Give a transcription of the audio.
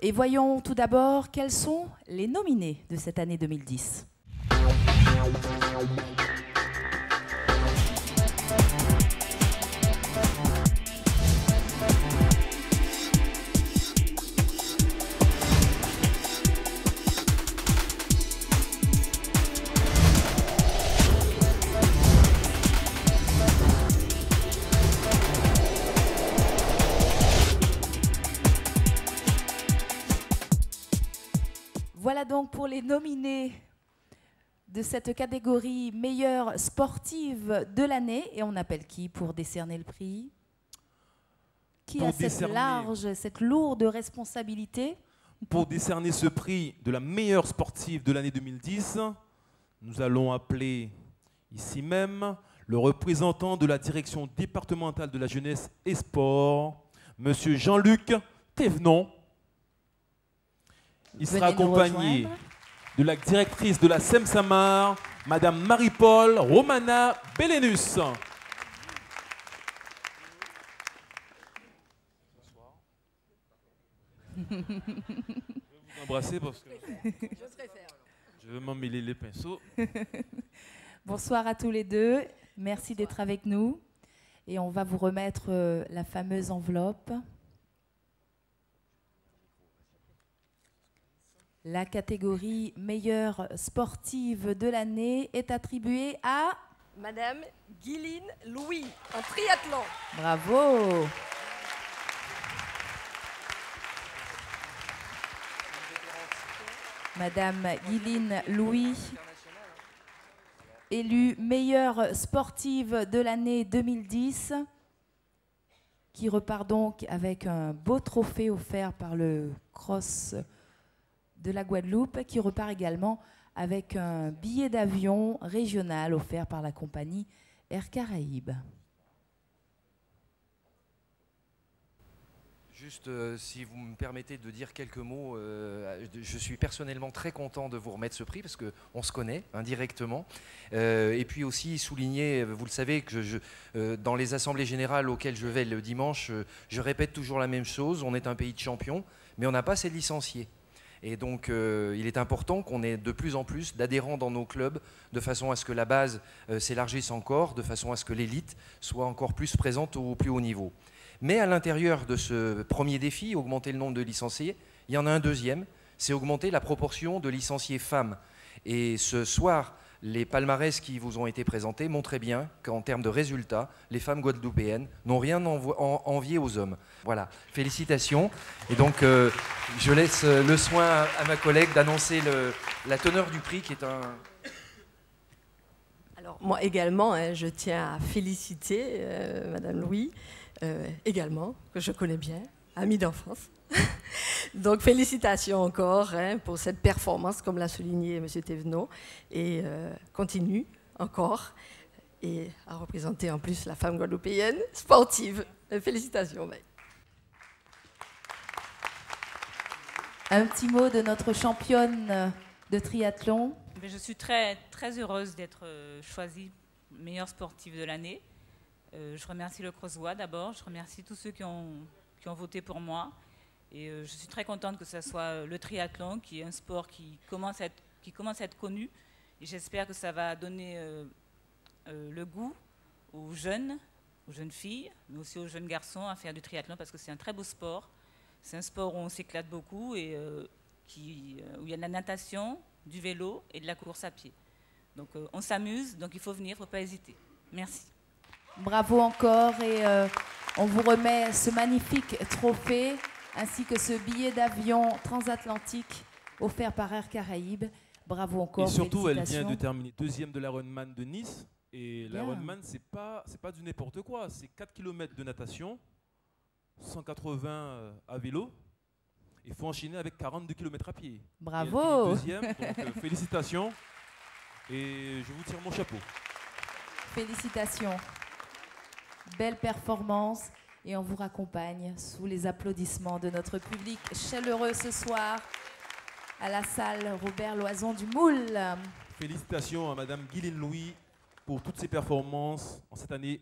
Et voyons tout d'abord quels sont les nominés de cette année 2010. Voilà donc pour les nominés de cette catégorie meilleure sportive de l'année. Et on appelle qui pour décerner le prix? Qui a cette lourde responsabilité? Pour décerner ce prix de la meilleure sportive de l'année 2010, nous allons appeler ici même le représentant de la direction départementale de la jeunesse et sport, Monsieur Jean-Luc Thévenon. Il sera accompagné de la directrice de la SEM-Samar, Madame Marie-Paul Romana Belenus. Je vais vous embrasser parce que je veux m'emmêler les pinceaux. Bonsoir à tous les deux. Merci d'être avec nous. Et on va vous remettre la fameuse enveloppe. La catégorie meilleure sportive de l'année est attribuée à Madame Guyline Louis, en triathlon. Bravo. Madame Guyline Louis, élue meilleure sportive de l'année 2010, qui repart donc avec un beau trophée offert par le Cross de la Guadeloupe, qui repart également avec un billet d'avion régional offert par la compagnie Air Caraïbes. Juste, si vous me permettez de dire quelques mots, je suis personnellement très content de vous remettre ce prix parce qu'on se connaît indirectement. Et puis aussi souligner, vous le savez, que dans les assemblées générales auxquelles je vais le dimanche, je répète toujours la même chose, on est un pays de champions, mais on n'a pas assez de licenciés. Et donc, il est important qu'on ait de plus en plus d'adhérents dans nos clubs, de façon à ce que la base s'élargisse encore, de façon à ce que l'élite soit encore plus présente au plus haut niveau. Mais à l'intérieur de ce premier défi, augmenter le nombre de licenciés, il y en a un deuxième, c'est augmenter la proportion de licenciés femmes. Et ce soir, les palmarès qui vous ont été présentés montraient bien qu'en termes de résultats, les femmes guadeloupéennes n'ont rien envié aux hommes. Voilà, félicitations. Et donc, je laisse le soin à ma collègue d'annoncer la teneur du prix qui est un... Alors, moi également, hein, je tiens à féliciter Madame Louis, également, que je connais bien, amie d'enfance. Donc, félicitations encore hein, pour cette performance, comme l'a souligné M. Thévenon, et continue encore, et à représenter en plus la femme guadeloupéenne sportive. Félicitations. Ben. Un petit mot de notre championne de triathlon. Je suis très, très heureuse d'être choisie meilleure sportive de l'année. Je remercie le Crozzois d'abord, je remercie tous ceux qui ont voté pour moi. Et je suis très contente que ce soit le triathlon, qui est un sport qui commence à être connu. Et j'espère que ça va donner le goût aux jeunes filles, mais aussi aux jeunes garçons à faire du triathlon, parce que c'est un très beau sport. C'est un sport où on s'éclate beaucoup et où il y a de la natation, du vélo et de la course à pied. Donc on s'amuse, donc il faut venir, il ne faut pas hésiter. Merci. Bravo encore et on vous remet ce magnifique trophée ainsi que ce billet d'avion transatlantique offert par Air Caraïbes. Bravo encore. Et surtout, elle vient de terminer deuxième de l'Ironman de Nice. Et l'Ironman, c'est pas du n'importe quoi. C'est 4 km de natation, 180 à vélo. Il faut enchaîner avec 42 km à pied. Bravo. Deuxième, donc félicitations. Et je vous tire mon chapeau. Félicitations. Belle performance. Et on vous raccompagne sous les applaudissements de notre public chaleureux ce soir à la salle Robert Loison du Moule. Félicitations à Madame Guyline Louis pour toutes ses performances en cette année